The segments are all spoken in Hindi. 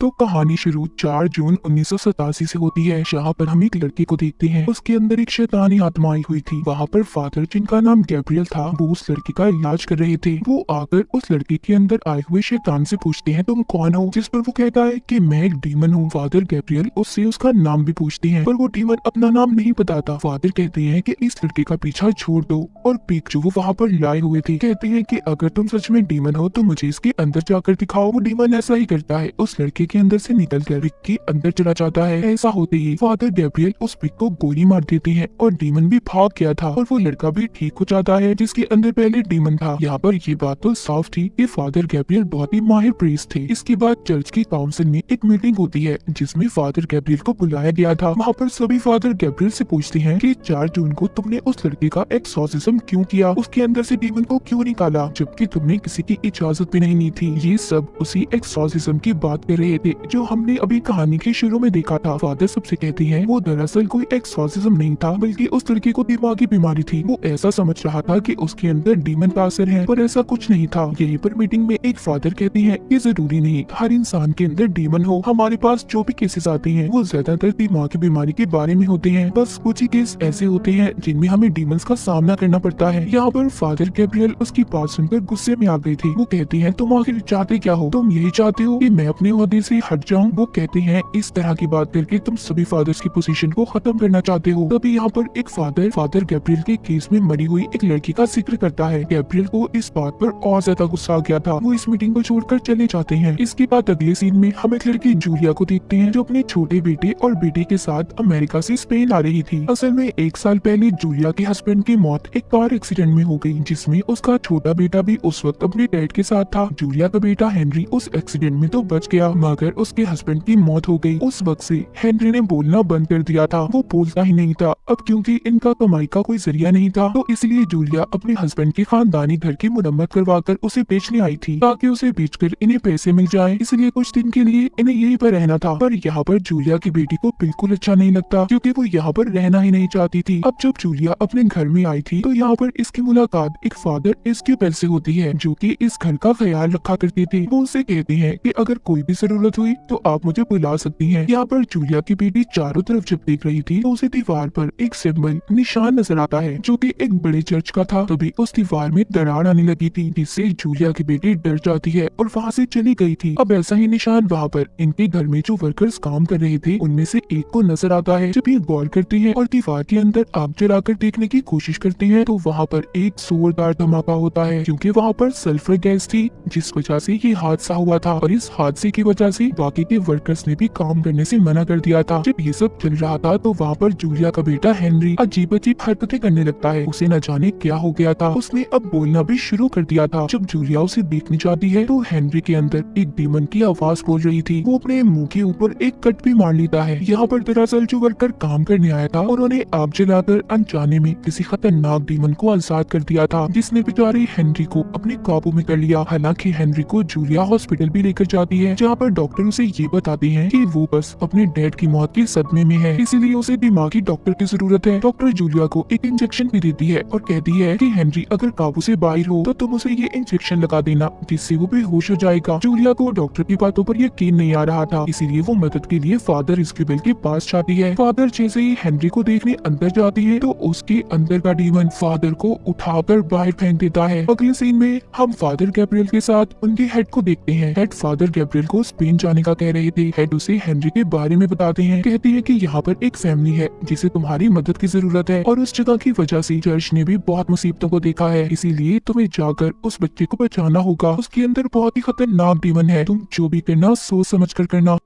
तो कहानी शुरू 4 जून 1987 से होती है, जहाँ पर हम एक लड़के को देखते हैं। उसके अंदर एक शैतानी आत्मा आई हुई थी। वहाँ पर फादर, जिनका नाम गैब्रियल था, वो उस लड़के का इलाज कर रहे थे। वो आकर उस लड़के के अंदर आए हुए शैतान से पूछते हैं, तुम कौन हो? जिस पर वो कहता है कि मैं एक डीमन हूँ। फादर गैब्रियल उससे उसका नाम भी पूछते हैं, पर वो डीमन अपना नाम नहीं बताता। फादर कहते हैं कि इस लड़के का पीछा छोड़ दो, और पिक जो वो वहाँ पर लाए हुए थे कहते हैं कि अगर तुम सच में डीमन हो तो मुझे इसके अंदर जाकर दिखाओ। वो डीमन ऐसा ही करता है, उस लड़के के अंदर से निकलकर पिक के अंदर चला जाता है। ऐसा होते ही फादर गैब्रियल उस पिक को गोली मार देते हैं और डीमन भी भाग गया था, और वो लड़का भी ठीक हो जाता है जिसके अंदर पहले डीमन था। यहाँ पर ये बात तो साफ थी कि फादर गैब्रियल बहुत ही माहिर प्रीस्ट थे। इसके बाद चर्च की काउंसिल में एक मीटिंग होती है जिसमें फादर गैब्रियल को बुलाया गया था। वहाँ पर सभी फादर गैब्रियल से पूछते हैं कि 4 जून को तुमने उस लड़के का एक्सॉर्सिज्म क्यों किया, उसके अंदर से डीमन को क्यों निकाला, जबकि तुमने किसी की इजाजत भी नहीं ली थी। ये सब उसी एक्सॉर्सिज्म की बात कर रहे थे जो हमने अभी कहानी के शुरू में देखा था। फादर सबसे कहती हैं वो दरअसल कोई एक्सॉर्सिज्म नहीं था, बल्कि उस लड़के को दिमागी बीमारी थी। वो ऐसा समझ रहा था कि उसके अंदर डीमन का असर है, पर ऐसा कुछ नहीं था। यहीं पर मीटिंग में एक फादर कहते हैं कि जरूरी नहीं हर इंसान के अंदर डीमन हो। हमारे पास जो भी केसेस आते हैं वो ज्यादातर दिमागी बीमारी के बारे में होते हैं। बस कुछ ही केस ऐसे होते हैं जिनमें हमें डीमंस का सामना करना पड़ता है। यहाँ पर फादर गैब्रियल उसकी बात सुनकर गुस्से में आ गए थे। वो कहते हैं तुम आखिर चाहते क्या हो? तुम यही चाहते हो कि मैं अपने ओहदे से हट जाऊं? वो कहते हैं इस तरह की बात करके तुम सभी फादर्स की पोजीशन को खत्म करना चाहते हो। तभी यहाँ पर एक फादर गैब्रियल के केस में मरी हुई एक लड़की का जिक्र करता है। गैब्रियल को इस बात पर और ज्यादा गुस्सा आ गया था। वो इस मीटिंग को छोड़कर चले जाते हैं। इसके बाद अगले सीन में हम एक लड़की जूलिया को देखते हैं जो अपने छोटे बेटे और बेटे के साथ अमेरिका से स्पेन आ रही थी। असल में 1 साल पहले जूलिया के हस्बैंड की मौत एक कार एक्सीडेंट में हो गई, जिसमें उसका छोटा बेटा भी उस वक्त अपने डैड के साथ था। जूलिया का बेटा हेनरी उस एक्सीडेंट में तो बच गया, मगर उसके हस्बैंड की मौत हो गई। उस वक्त से हेनरी ने बोलना बंद कर दिया था। वो बोलता ही नहीं था। अब क्योंकि इनका कमाई का कोई जरिया नहीं था, तो इसलिए जूलिया अपने हस्बैंड के खानदानी घर की मुरम्मत करवाकर उसे बेचने आई थी, ताकि उसे बेचकर इन्हें पैसे मिल जाए। इसलिए कुछ दिन के लिए इन्हें यहीं पर रहना था। पर यहाँ पर जूलिया की बेटी को बिल्कुल अच्छा नहीं लगता, क्योंकि वो यहाँ पर रहना ही नहीं चाहती थी। अब जब जूलिया अपने घर में आई थी तो यहाँ पर इसकी मुलाकात एक फादर एस्क्यूपेल से होती है, जो कि इस घर का ख्याल रखा करते थे। वो उसे कहते हैं कि अगर कोई भी जरूरत हुई तो आप मुझे बुला सकती हैं। यहाँ पर जूलिया की बेटी चारों तरफ जब देख रही थी तो उसे दीवार पर एक सिंबल निशान नजर आता है, जो कि एक बड़े चर्च का था। तभी उस दीवार में दरार आने लगी थी, जिससे जूलिया की बेटी डर जाती है और वहाँ से चली गई थी। अब ऐसा ही निशान वहाँ पर इनके घर में जो वर्कर्स काम कर रहे थे उनमें से एक को नजर आता है। जब ये गौर करती है और दीवार के अंदर आग जलाकर देखने की कोशिश करती है तो वहाँ पर एक जोरदार धमाका होता है, क्योंकि वहाँ पर सल्फर गैस थी, जिस वजह से ये हादसा हुआ था। और इस हादसे की वजह से बाकी के वर्कर्स ने भी काम करने से मना कर दिया था। जब ये सब चल रहा था तो वहाँ पर जूलिया का बेटा हेनरी अजीब अजीब हरकतें करने लगता है। उसे न जाने क्या हो गया था, उसने अब बोलना भी शुरू कर दिया था। जब जूलिया उसे देखने जाती है तो हेनरी के अंदर एक डीमन की आवाज बोल रही थी। वो अपने मुंह के ऊपर एक कट भी मार लेता है। यहाँ पर दरअसल जो वर्कर काम करने आया था उन्होंने आग जलाकर अनजाने में किसी खतरनाक डीमन को आजाद कर दिया था, जिसने बेचारे हेनरी को अपने काबू में कर लिया। हालांकि हेनरी को जूलिया हॉस्पिटल भी लेकर जाती है, जहाँ पर डॉक्टर उसे ये बताते हैं कि वो बस अपने डैड की मौत के सदमे में है, इसीलिए उसे दिमागी डॉक्टर की जरूरत है। डॉक्टर जूलिया को एक इंजेक्शन भी देती है और कहती है कि हेनरी अगर काबू से बाहर हो तो तुम उसे ये इंजेक्शन लगा देना, जिससे वो बेहोश हो जाएगा। जूलिया को डॉक्टर की बातों पर यकीन नहीं आ रहा था, इसीलिए वो मदद के लिए फादर एस्क्यूबेल के पास जाती है। फादर जैसे ही हेनरी को देखने अंदर जाती है तो उसके अंदर का डीमन फादर को उठाकर बाहर फेंक देता है। अगले सीन में हम फादर गैब्रियल के साथ उनके हेड को देखते हैं। हेड फादर गैब्रियल को स्पेन जाने का कह रहे थे। हेड उसे हेनरी के बारे में बताते हैं, कहती है कि यहाँ पर एक फैमिली है जिसे तुम्हारी मदद की जरूरत है, और उस जगह की वजह से चर्च ने भी बहुत मुसीबतों को देखा है, इसीलिए तुम्हें जाकर उस बच्चे को बचाना होगा। उसके अंदर बहुत ही खतरनाक डीमन है, तुम जो भी करना सोच समझ कर करना।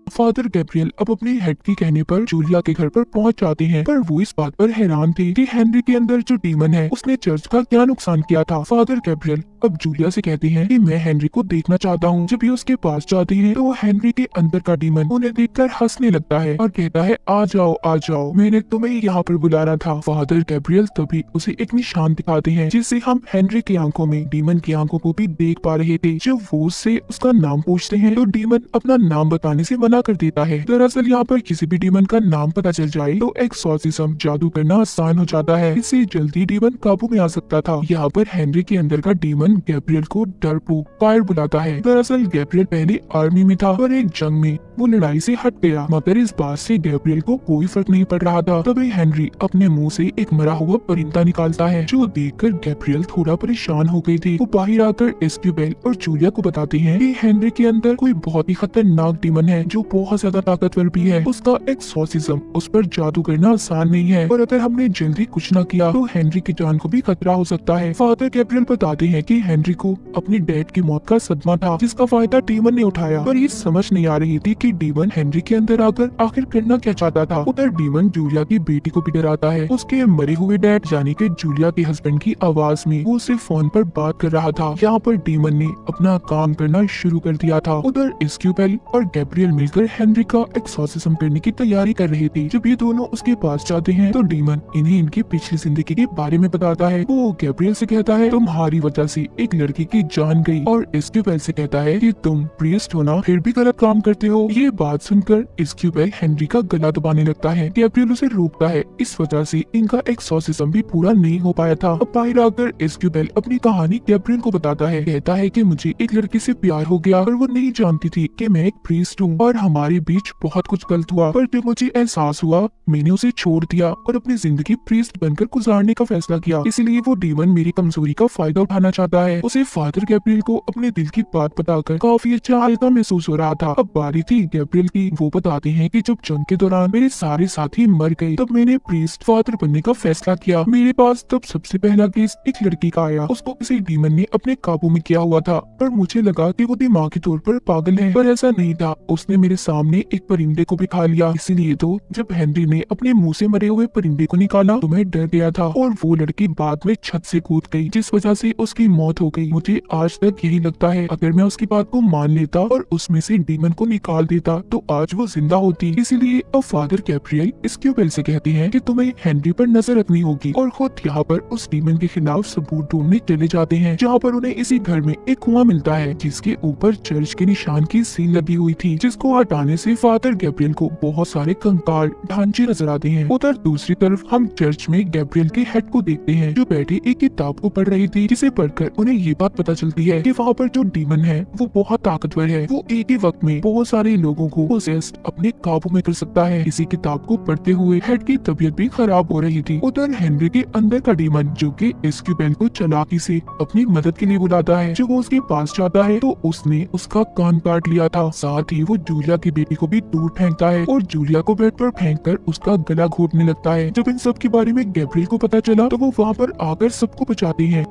फादर गैब्रियल अब अपने हेड के कहने पर जूलिया के घर पर पहुंच जाते हैं, पर वो इस बात पर हैरान थे कि हेनरी के अंदर जो डीमन है उसने चर्च का क्या नुकसान किया था। फादर गैब्रियल अब जूलिया से कहते हैं कि मैं हेनरी को देखना चाहता हूँ। जब ये उसके पास जाती है तो हेनरी के अंदर का डीमन उन्हें देखकर हंसने लगता है और कहता है आ जाओ, मैंने तुम्हें यहाँ पर बुलाना था। फादर गैब्रियल तभी उसे एक निशान दिखाते हैं, जिससे हम हेनरी की आंखों में डीमन की आंखों को भी देख पा रहे थे। जब वो उससे उसका नाम पूछते हैं तो डीमन अपना नाम बताने से मना कर देता है। दरअसल यहाँ पर किसी भी डीमन का नाम पता चल जाए तो एक्सॉर्सिज्म जादू करना आसान हो जाता है, इससे जल्दी डीमन काबू में आ सकता था। यहाँ पर हेनरी के अंदर का डीमन गैब्रियल को डरपोक फायर बुलाता है। दरअसल गैब्रियल पहले आर्मी में था और एक जंग में वो लड़ाई से हट गया, मगर इस बात से गैब्रियल को कोई फर्क नहीं पड़ रहा था। तभी हेनरी अपने मुंह से एक मरा हुआ परिंदा निकालता है, जो देखकर गैब्रियल थोड़ा परेशान हो गई थी। वो बाहर आकर एस्क्यूबेल और जूलिया को बताते हैं कि हेनरी के अंदर कोई बहुत ही खतरनाक डीमन है जो बहुत ज्यादा ताकतवर भी है। उसका एक्सॉर्सिज्म उस पर जादू करना आसान नहीं है और अगर हमने जल्दी कुछ न किया तो हेनरी की जान को भी खतरा हो सकता है। फादर गैब्रियल बताते हैं कि हेनरी को अपनी डैड की मौत का सदमा था, जिसका फायदा डीमन ने उठाया, पर ये समझ नहीं आ रही थी कि डीमन हेनरी के अंदर आकर आखिर करना क्या चाहता था। उधर डीमन जूलिया की बेटी को भी डराता है। उसके मरे हुए डैड यानी कि जूलिया के हस्बैंड की आवाज में वो सिर्फ फोन पर बात कर रहा था। यहाँ पर डीमन ने अपना काम करना शुरू कर दिया था। उधर एस्क्यूबेल और गैब्रियल मिलकर हेनरी का एक्सॉर्सिज्म करने की तैयारी कर रहे थे। जब ये दोनों उसके पास जाते हैं तो डीमन इन्हें इनकी पिछली जिंदगी के बारे में बताता है। वो गैब्रियल से कहता है तुम्हारी वजह से एक लड़की की जान गई, और एस्क्यूबेल से कहता है कि तुम प्रीस्ट होना फिर भी गलत काम करते हो। ये बात सुनकर एस्क्यूबेल हेनरी का गला दबाने लगता है। गैब्रियल उसे रोकता है, इस वजह से इनका एक्सॉर्सिज्म भी पूरा नहीं हो पाया था। अब बाहर आकर एस्क्यूबेल अपनी कहानी गैब्रियल को बताता है। कहता है कि मुझे एक लड़की से प्यार हो गया और वो नहीं जानती थी कि मैं एक प्रीस्ट हूँ और हमारे बीच बहुत कुछ गलत हुआ, पर जब मुझे एहसास हुआ मैंने उसे छोड़ दिया और अपनी जिंदगी प्रीस्ट बनकर गुजारने का फैसला किया। इसलिए वो डीमन मेरी कमजोरी का फायदा उठाना चाहता है। उसे फादर गैब्रियल को अपने दिल की बात बताकर काफी अच्छा हल्का महसूस हो रहा था। अब बारी थी गैब्रियल की। वो बताते हैं कि जब जंग के दौरान मेरे सारे साथी मर गए तब मैंने प्रीस्ट फादर बनने का फैसला किया। मेरे पास तब सबसे पहला केस एक लड़की का आया। उसको किसी डीमन ने अपने काबू में किया हुआ था, पर मुझे लगा कि वो दिमागी तौर पर पागल है, पर ऐसा नहीं था। उसने मेरे सामने एक परिंदे को भी खा लिया। इसीलिए तो जब हेनरी ने अपने मुंह से मरे हुए परिंदे को निकाला तो मैं डर गया था और वो लड़की बाद में छत से कूद गई, जिस वजह से उसकी मौत हो गई। मुझे आज तक यही लगता है अगर मैं उसकी बात को मान लेता और उसमें से डीमन को निकाल देता तो आज वो जिंदा होती। इसीलिए अब फादर गैब्रियल एस्क्यूबेल से कहते हैं कि तुम्हें हेनरी पर नजर रखनी होगी और खुद यहाँ पर उस डीमन के खिलाफ सबूत ढूंढने चले जाते हैं, जहाँ पर उन्हें इसी घर में एक कुआं मिलता है जिसके ऊपर चर्च के निशान की सील लगी हुई थी, जिसको हटाने से फादर गैब्रियल को बहुत सारे कंकाल ढांचे नजर आते हैं। उधर दूसरी तरफ हम चर्च में गैब्रियल के हेड को देखते हैं, जो बैठे एक किताब को पढ़ रही थी, जिसे पढ़कर उन्हें ये बात पता चलती है कि वहाँ पर जो डीमन है वो बहुत ताकतवर है। वो एक ही वक्त में बहुत सारे लोगों को पोसेस्ड अपने काबू में कर सकता है। इसी किताब को पढ़ते हुए हेड की तबीयत भी खराब हो रही थी। उधर हेनरी के अंदर का डीमन जो कि एस्क्यूबेल को चालाकी से अपनी मदद के लिए बुलाता है। जब वो उसके पास जाता है तो उसने उसका कान काट लिया था। साथ ही वो जूलिया की बेटी को भी दूर फेंकता है और जूलिया को बेड पर फेंककर उसका गला घोटने लगता है। जब इन सब के बारे में गैब्रियल को पता चला तो वो वहाँ पर आकर सबको बचाते हैं।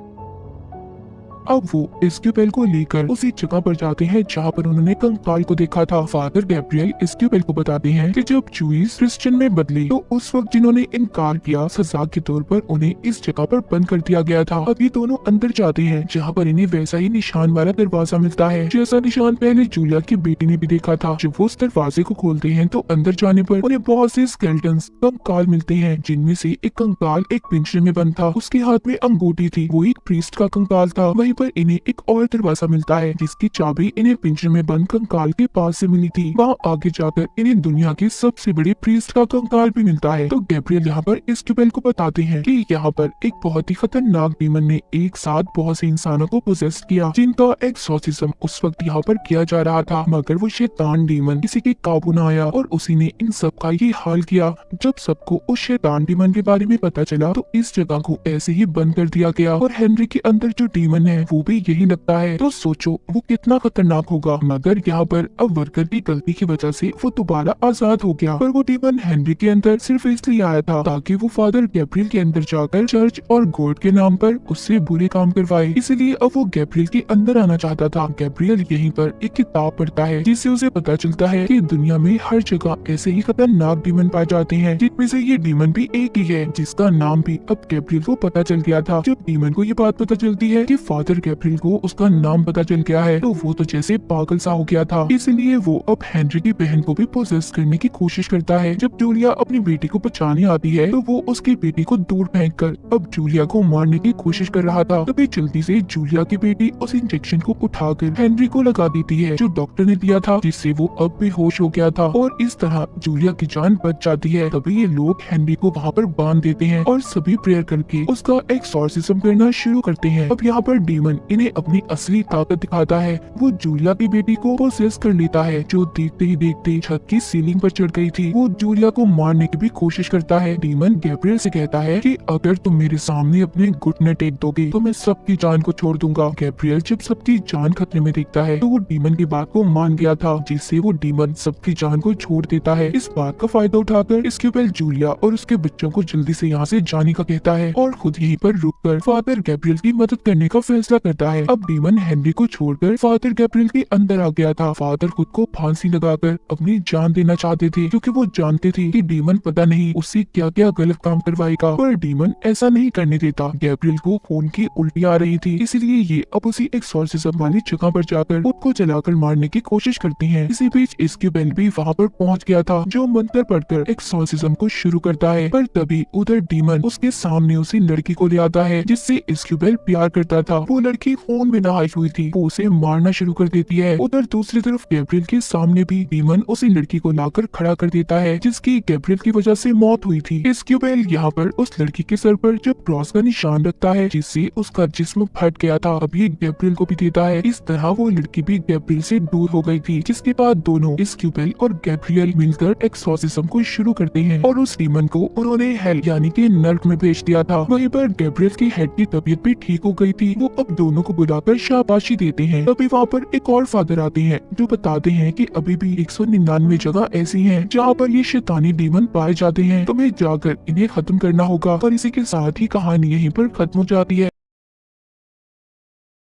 अब वो एस्क्यूबेल को लेकर उसी जगह पर जाते हैं जहाँ पर उन्होंने कंकाल को देखा था। फादर गैब्रियल एस्क्यूबेल को बताते हैं कि जब जूइस क्रिश्चियन में बदली तो उस वक्त जिन्होंने इनकार किया सजा के तौर पर उन्हें इस जगह पर बंद कर दिया गया था। अब ये दोनों अंदर जाते हैं जहाँ पर इन्हें वैसा ही निशान वाला दरवाजा मिलता है जैसा निशान पहले जूलिया की बेटी ने भी देखा था। जब वो उस दरवाजे को खोलते हैं तो अंदर जाने पर उन्हें बहुत से स्केलेटन्स कंकाल मिलते हैं, जिनमें से एक कंकाल एक पिंजरे में बंद था। उसके हाथ में अंगूठी थी, वो एक प्रीस्ट का कंकाल था। वहीं पर इन्हें एक और दरवाजा मिलता है जिसकी चाबी इन्हें पिंजरे में बंद कंकाल के पास से मिली थी। वहाँ आगे जाकर इन्हें दुनिया के सबसे बड़े प्रीस्ट का कंकाल भी मिलता है। तो गैब्रियल यहाँ पर एस्क्यूबेल को बताते हैं कि यहाँ पर एक बहुत ही खतरनाक डीमन ने एक साथ बहुत से इंसानों को पोजेस किया, जिनका एक्सॉर्सिज्म उस वक्त यहाँ पर किया जा रहा था, मगर वो शैतान डीमन किसी के काबू न आया और उसी ने इन सब का ये हाल किया। जब सबको उस शैतान डीमन के बारे में पता चला तो इस जगह को ऐसे ही बंद कर दिया गया और हेनरी के अंदर जो डीमन है वो भी यही लगता है। तो सोचो वो कितना खतरनाक होगा। मगर यहाँ पर अब वर्कर की गलती की वजह से वो दोबारा आजाद हो गया, पर वो डीमन हेनरी के अंदर सिर्फ इसलिए आया था ताकि वो फादर गैब्रियल के अंदर जाकर चर्च और गॉड के नाम पर उससे बुरे काम करवाए। इसलिए अब वो गैब्रियल के अंदर आना चाहता था। गैब्रियल यहीं पर एक किताब पढ़ता है जिससे उसे पता चलता है कि दुनिया में हर जगह ऐसे ही खतरनाक डीमन पाए जाते हैं, जिनमें से ये डीमन भी एक ही है जिसका नाम भी अब गैब्रियल को पता चल गया था। जब डीमन को ये बात पता चलती है कि फादर फादर गैब्रियल को उसका नाम पता चल गया है तो वो तो जैसे पागल सा हो गया था। इसलिए वो अब हेनरी की बहन को भी पोजेस करने की कोशिश करता है। जब जूलिया अपनी बेटी को बचाने आती है तो वो उसकी बेटी को दूर फेंककर अब जूलिया को मारने की कोशिश कर रहा था। तभी जल्दी से जूलिया की बेटी उस इंजेक्शन को उठाकर हेनरी को लगा देती है जो डॉक्टर ने दिया था, जिससे वो अब बेहोश हो गया था और इस तरह जूलिया की जान बच जाती है। तभी ये लोग हेनरी को वहाँ पर बांध देते हैं और सभी प्रेयर करके उसका एक्सॉर्सिज्म करना शुरू करते हैं। अब यहाँ पर डीमन इन्हें अपनी असली ताकत दिखाता है। वो जूलिया की बेटी को पोसेस कर लेता है जो देखते ही देखते छत की सीलिंग पर चढ़ गई थी। वो जूलिया को मारने की भी कोशिश करता है। डीमन गैब्रियल से कहता है कि अगर तुम मेरे सामने अपने घुटने टेक दोगे तो मैं सबकी जान को छोड़ दूंगा। गैब्रियल जब सबकी जान खतरे में देखता है तो वो डीमन की बात को मान गया था, जिससे वो डीमन सबकी जान को छोड़ देता है। इस बात का फायदा उठाकर इस्क्यूबेल जूलिया और उसके बच्चों को जल्दी से यहाँ से जाने का कहता है और खुद यहीं पर रुककर फादर गैब्रियल की मदद करने का फैसला करता है। अब डीमन हेनरी को छोड़कर फादर गैब्रियल के अंदर आ गया था। फादर खुद को फांसी लगाकर अपनी जान देना चाहते थे क्योंकि वो जानते थे कि डीमन पता नहीं उससे क्या क्या गलत काम करवाएगा, पर डीमन ऐसा नहीं करने देता। गैब्रियल को खून की उल्टी आ रही थी, इसलिए ये अब उसी एक्सॉर्सिज्म वाली जगह पर जाकर खुद को जलाकर मारने की कोशिश करती हैं। इसी बीच इस्क्यूबेल भी वहाँ पर पहुँच गया था जो मंत्र पढ़कर एक्सॉर्सिज्म को शुरू करता है, पर तभी उधर डीमन उसके सामने उसी लड़की को ले आता है जिससे इस्क्यूबेल प्यार करता था। वो लड़की खून में नहाई हुई थी, वो उसे मारना शुरू कर देती है। उधर दूसरी तरफ गैब्रियल के सामने भी डीमन उसी लड़की को लाकर खड़ा कर देता है जिसकी गैब्रियल की वजह से मौत हुई थी। इस्क्यूबेल यहाँ पर उस लड़की के सर पर जब क्रॉस का निशान रखता है जिससे उसका जिस्म फट गया था, अब ये गैब्रियल को भी देता है। इस तरह वो लड़की भी गैब्रियल से दूर हो गई थी, जिसके बाद दोनों इस्क्यूबेल और गैब्रियल मिलकर एक्सॉर्सिज्म को शुरू करते हैं और उस डीमन को उन्होंने हेल यानी कि नर्क में भेज दिया था। वहीं पर गैब्रियल की हेड की तबीयत भी ठीक हो गई थी। वो अब दोनों को बुलाकर शाबाशी देते हैं। तभी वहाँ पर एक और फादर आते हैं जो बताते हैं कि अभी भी 199 जगह ऐसी हैं जहाँ पर ये शैतानी डीमन पाए जाते हैं। तुम्हें जाकर इन्हें खत्म करना होगा। और इसी के साथ ही कहानी यहीं पर खत्म हो जाती है।